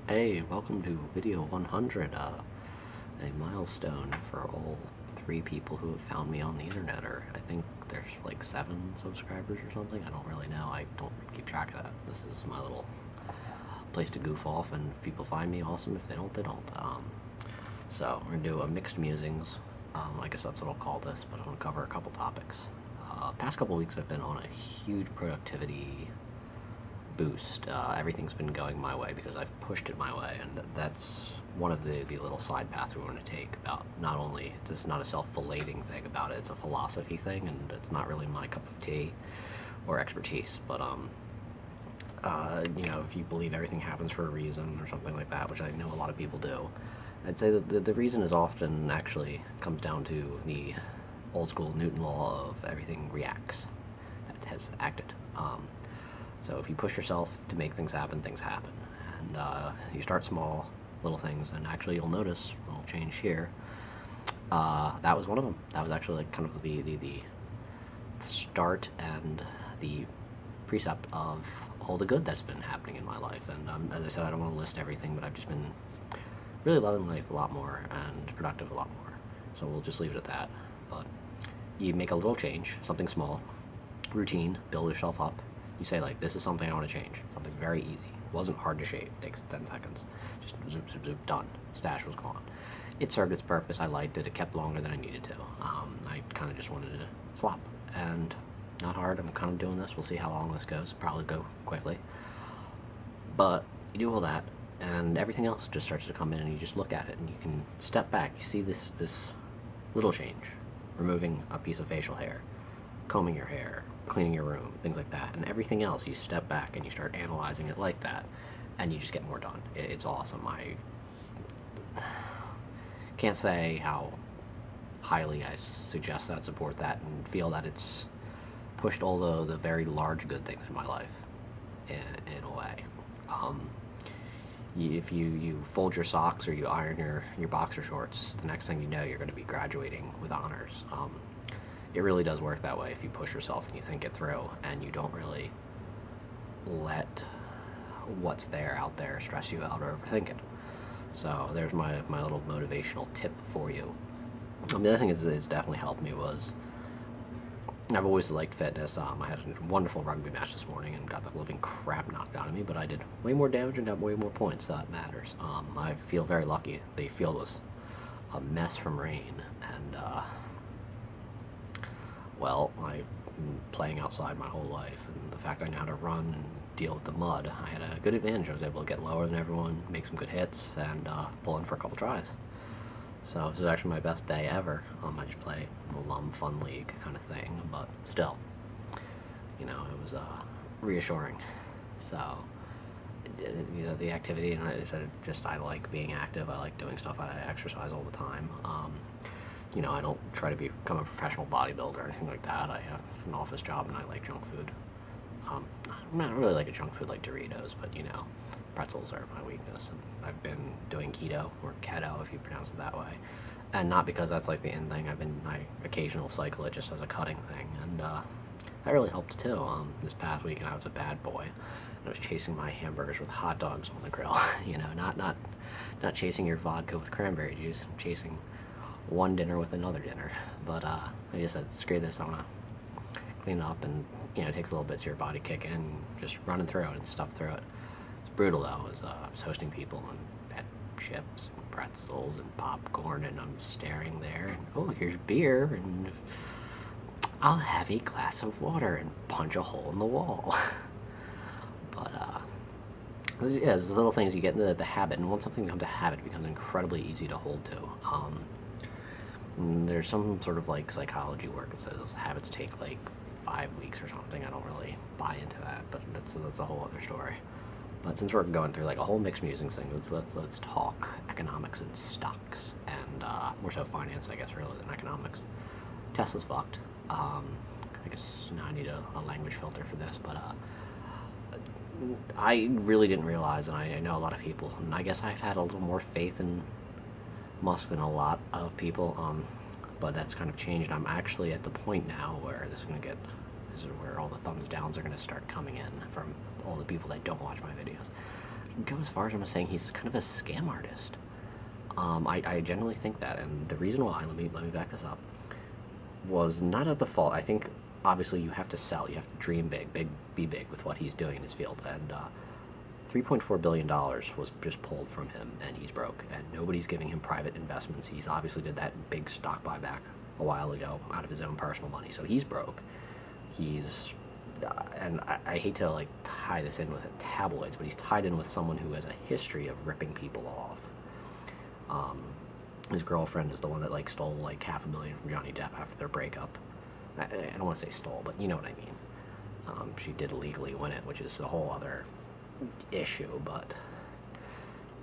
Hey, welcome to video 100, a milestone for all 3 people who have found me on the internet, or I think there's like 7 subscribers or something. I don't really know. I don't keep track of that. This is my little place to goof off, and if people find me, awesome. If they don't, they don't. So we're gonna do a mixed musings. I guess that's what I'll call this, but I'm gonna cover a couple topics. Past couple weeks I've been on a huge productivity boost. Everything's been going my way because I've pushed it my way, and that's one of the little side paths we want to take about not only, it's not a self-flating thing about it, it's a philosophy thing, and it's not really my cup of tea or expertise, but if you believe everything happens for a reason or something like that, which I know a lot of people do, I'd say that the reason is often actually comes down to the old school Newton law of everything reacts that has acted. So if you push yourself to make things happen, and you start small, little things, and actually you'll notice a little change here. That was one of them. That was actually like kind of the start and the precept of all the good that's been happening in my life. And as I said, I don't want to list everything, but I've just been really loving life a lot more and productive a lot more. So we'll just leave it at that. But you make a little change, something small, routine, build yourself up. You say, like, this is something I want to change. Something very easy. Wasn't hard to shape. Takes 10 seconds. Just zoop, zoop, zoop, done. Stash was gone. It served its purpose. I liked it. It kept longer than I needed to. I kind of just wanted to swap. And not hard. I'm kind of doing this. We'll see how long this goes. Probably go quickly. But you do all that, and everything else just starts to come in, and you just look at it, and you can step back. You see this little change. Removing a piece of facial hair. Combing your hair. Cleaning your room, things like that, and everything else, you step back and you start analyzing it like that, and you just get more done. It's awesome. I can't say how highly I suggest that, support that, and feel that it's pushed all the very large good things in my life in a way. If you fold your socks or you iron your boxer shorts, the next thing you know, you're going to be graduating with honors. It really does work that way if you push yourself and you think it through, and you don't really let what's there out there stress you out or overthink it. So there's my little motivational tip for you. The other thing that's definitely helped me was, I've always liked fitness. I had a wonderful rugby match this morning and got the living crap knocked out of me, but I did way more damage and got way more points, so that matters. I feel very lucky. The field was a mess from rain, and well, I've been playing outside my whole life, and the fact I know how to run and deal with the mud, I had a good advantage. I was able to get lower than everyone, make some good hits, and pull in for a couple tries. So this is actually my best day ever. I just play a Lum Fun League kind of thing, but still, it was reassuring. So, the activity, and I said, I like being active. I like doing stuff. I exercise all the time. I don't try to become a professional bodybuilder or anything like that. I have an office job and I like junk food. I don't really like a junk food like Doritos, but pretzels are my weakness. And I've been doing keto, or keto if you pronounce it that way. And not because that's like the end thing. I occasionally cycle it just as a cutting thing. And that really helped too. This past weekend I was a bad boy. And I was chasing my hamburgers with hot dogs on the grill. Not chasing your vodka with cranberry juice. I'm chasing one dinner with another dinner. But I just said, screw this, I want to clean it up, and it takes a little bit to your body kick in, just running through it and stuff through it. It's brutal though. I was hosting people and had chips and pretzels and popcorn, and I'm staring there, and oh, here's beer, and I'll have a glass of water and punch a hole in the wall. But yeah, there's little things you get into the habit, and once something becomes a habit, it becomes incredibly easy to hold to. There's some sort of like psychology work that says habits take like 5 weeks or something. I don't really buy into that, but that's a whole other story. But since we're going through like a whole mixed musings thing, let's talk economics and stocks, and more so finance, I guess, really, than economics. Tesla's fucked. I guess now I need a language filter for this, but I really didn't realize, and I know a lot of people, and I guess I've had a little more faith in Musk than a lot of people, but that's kind of changed. I'm actually at the point now where this is where all the thumbs downs are going to start coming in from all the people that don't watch my videos. go as far as I'm saying he's kind of a scam artist. I genuinely think that, and the reason why, let me back this up, was not at the fault. I think obviously you have to sell, you have to dream big, be big with what he's doing in his field, and $3.4 billion was just pulled from him, and he's broke, and nobody's giving him private investments. He's obviously did that big stock buyback a while ago out of his own personal money, so he's broke. He's and I hate to like tie this in with the tabloids, but he's tied in with someone who has a history of ripping people off. His girlfriend is the one that like stole like $500,000 from Johnny Depp after their breakup. I don't want to say stole, but you know what I mean. She did illegally win it, which is a whole other issue, but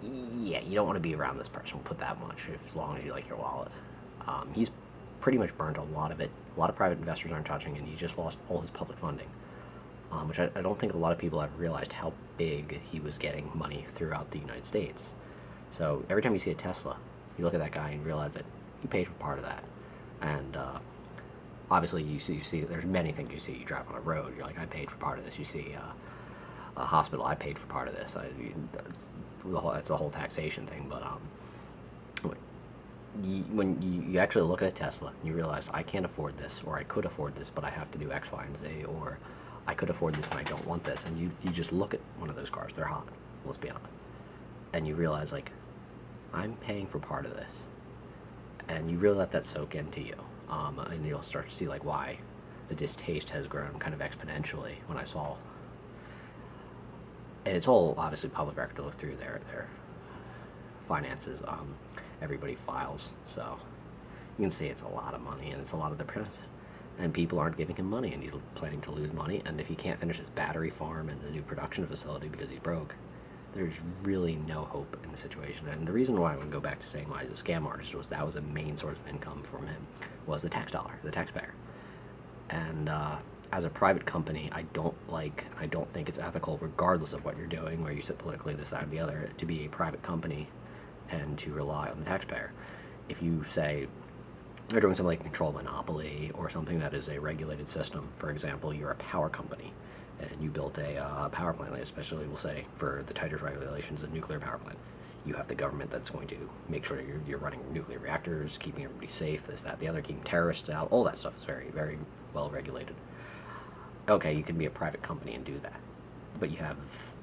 yeah, you don't want to be around this person, we'll put that much, as long as you like your wallet. He's pretty much burned a lot of it. A lot of private investors aren't touching, and he just lost all his public funding, which I don't think a lot of people have realized how big he was getting money throughout the United States. So every time you see a Tesla, you look at that guy and realize that he paid for part of that. And obviously you see there's many things you see. You drive on a road, you're like, I paid for part of this. You see a hospital, I paid for part of this. That's the whole taxation thing. But when you actually look at a Tesla, you realize I can't afford this, or I could afford this, but I have to do X, Y, and Z, or I could afford this and I don't want this. And you just look at one of those cars, they're hot, let's be honest. And you realize, like, I'm paying for part of this. And you really let that soak into you. And you'll start to see, like, why the distaste has grown kind of exponentially when I saw. And it's all obviously public record to look through their finances. Everybody files, so you can see it's a lot of money, and it's a lot of the premise. And people aren't giving him money, and he's planning to lose money. And if he can't finish his battery farm and the new production facility because he's broke, there's really no hope in the situation. And the reason why I would go back to saying why he's a scam artist was that was a main source of income from him, was the tax dollar, the taxpayer. And as a private company, I don't think it's ethical, regardless of what you're doing, where you sit politically this side or the other, to be a private company and to rely on the taxpayer. If you say you're doing something like control monopoly or something that is a regulated system, for example, you're a power company, and you built a power plant, especially we'll say for the tighter regulations, a nuclear power plant. You have the government that's going to make sure you're running nuclear reactors, keeping everybody safe, this, that, the other, keeping terrorists out. All that stuff is very, very well regulated. Okay, you can be a private company and do that, but you have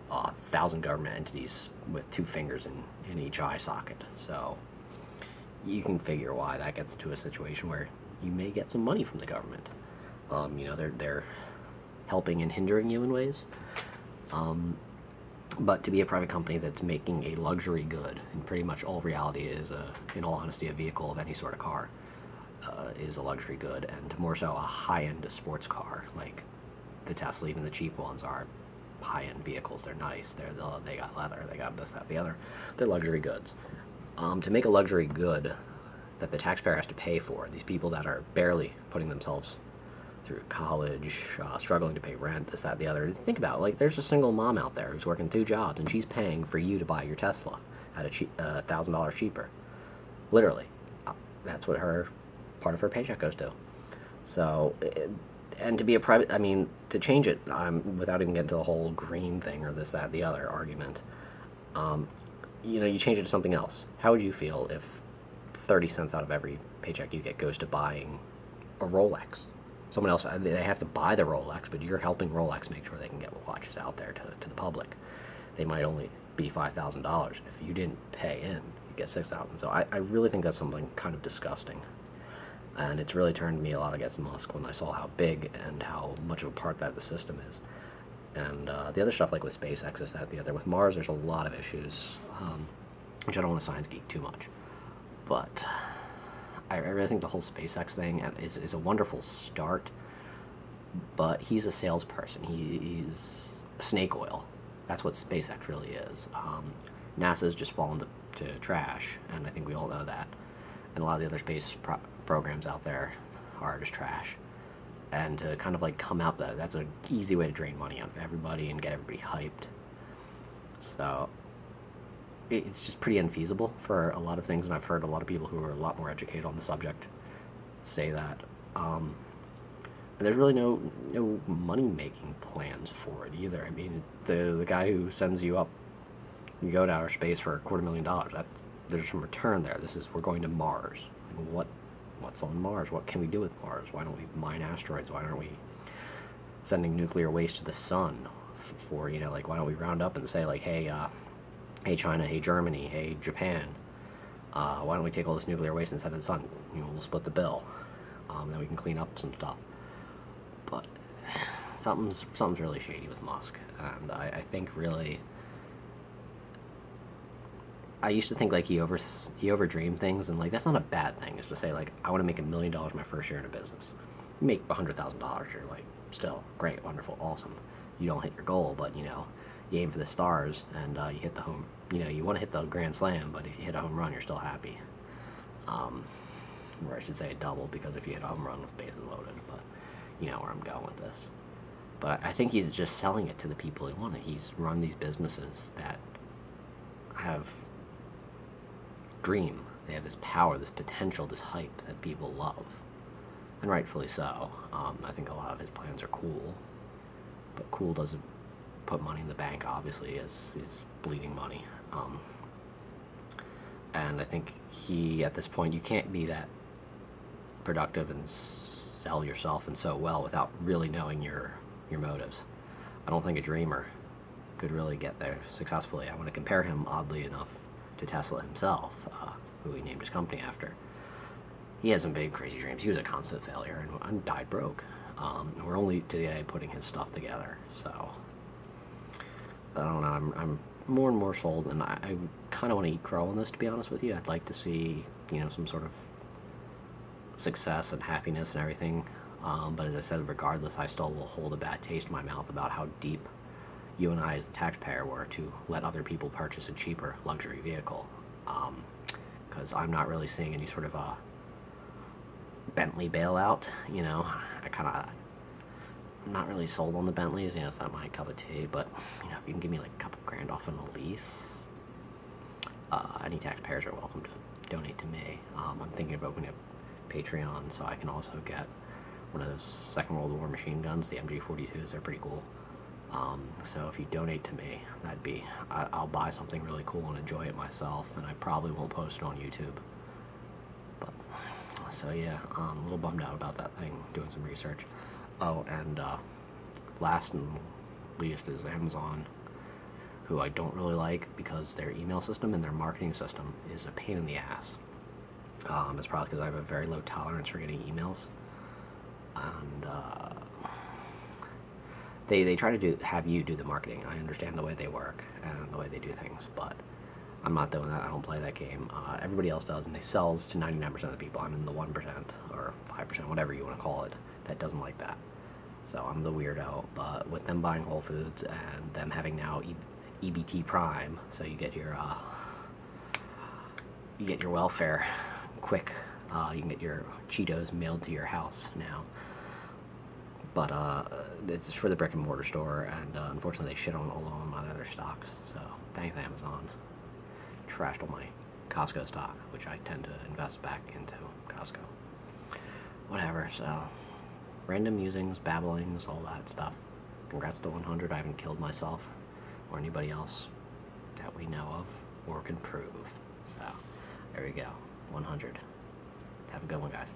1,000 government entities with 2 fingers in each eye socket. So you can figure why that gets to a situation where you may get some money from the government. They're helping and hindering you in ways. But to be a private company that's making a luxury good, and pretty much all reality is, in all honesty, a vehicle of any sort of car, is a luxury good, and more so a high-end sports car, like the Tesla, even the cheap ones are high-end vehicles. They're nice. They got leather. They got this, that, the other. They're luxury goods. To make a luxury good that the taxpayer has to pay for, these people that are barely putting themselves through college, struggling to pay rent, this, that, the other. Think about it. Like, there's a single mom out there who's working 2 jobs, and she's paying for you to buy your Tesla at $1,000 cheaper. Literally. That's what part of her paycheck goes to. So, and to be a private, to change it, without even getting to the whole green thing or this, that, the other argument, you change it to something else. How would you feel if 30 cents out of every paycheck you get goes to buying a Rolex? Someone else, they have to buy the Rolex, but you're helping Rolex make sure they can get watches out there to the public. They might only be $5,000. If you didn't pay in, you get $6,000. So I really think that's something kind of disgusting. And it's really turned me a lot against Musk when I saw how big and how much of a part that the system is. And the other stuff, like with SpaceX, this, that, the other. With Mars, there's a lot of issues, which I don't want to science geek too much. But I really think the whole SpaceX thing is a wonderful start, but he's a salesperson. He's snake oil. That's what SpaceX really is. NASA's just fallen to trash, and I think we all know that. And a lot of the other space programs out there are just trash. And to kind of like come out that's an easy way to drain money out of everybody and get everybody hyped. So it's just pretty unfeasible for a lot of things, and I've heard a lot of people who are a lot more educated on the subject say that. And there's really no money-making plans for it either. The guy who sends you up You go to outer space for $250,000. There's some return there. We're going to Mars. What's on Mars? What can we do with Mars? Why don't we mine asteroids? Why aren't we sending nuclear waste to the sun? For like, why don't we round up and say, like, hey, hey China, hey Germany, hey Japan, why don't we take all this nuclear waste and send it to the sun? We'll split the bill. Then we can clean up some stuff. But something's really shady with Musk, and I think really. I used to think like he overdreamed things, and like that's not a bad thing. Is to say like I want to make $1 million my first year in a business. You make $100,000, you're like still great, wonderful, awesome. You don't hit your goal, but you aim for the stars and you hit the home. You want to hit the grand slam, but if you hit a home run, you're still happy. Or I should say a double, because if you hit a home run with bases loaded, but you know where I'm going with this. But I think he's just selling it to the people he wanted. He's run these businesses that have dream. They have this power, this potential, this hype that people love. And rightfully so. I think a lot of his plans are cool. But cool doesn't put money in the bank, obviously, as he's bleeding money. And I think at this point, you can't be that productive and sell yourself and so well without really knowing your motives. I don't think a dreamer could really get there successfully. I want to compare him, oddly enough, to Tesla himself, who he named his company after. He had some big, crazy dreams. He was a constant failure and died broke. We're only today putting his stuff together, so I don't know. I'm more and more sold, and I kind of want to eat crow on this, to be honest with you. I'd like to see, some sort of success and happiness and everything. But as I said, regardless, I still will hold a bad taste in my mouth about how deep you and I as the taxpayer were to let other people purchase a cheaper luxury vehicle. Because I'm not really seeing any sort of a Bentley bailout. I'm not really sold on the Bentleys. It's not my cup of tea, but if you can give me like a couple grand off on a lease, any taxpayers are welcome to donate to me. I'm thinking of opening a Patreon so I can also get one of those Second World War machine guns, the MG42s. They're pretty cool. So if you donate to me, I'll buy something really cool and enjoy it myself, and I probably won't post it on YouTube. But, so yeah, I'm a little bummed out about that thing, doing some research. Oh, and last and least is Amazon, who I don't really like because their email system and their marketing system is a pain in the ass. It's probably because I have a very low tolerance for getting emails. And they try to have you do the marketing. I understand the way they work and the way they do things, but I'm not doing that. I don't play that game. Everybody else does, and they sells to 99% of the people. I'm in the 1% or 5%, whatever you want to call it, that doesn't like that. So I'm the weirdo. But with them buying Whole Foods and them having now EBT Prime, so you get your welfare quick. You can get your Cheetos mailed to your house now. But it's for the brick and mortar store, and unfortunately they shit on all of my other stocks. So thanks Amazon. Trashed all my Costco stock, which I tend to invest back into Costco. Whatever. So random musings, babblings, all that stuff. Congrats to 100. I haven't killed myself or anybody else that we know of or can prove. So there we go. 100. Have a good one, guys.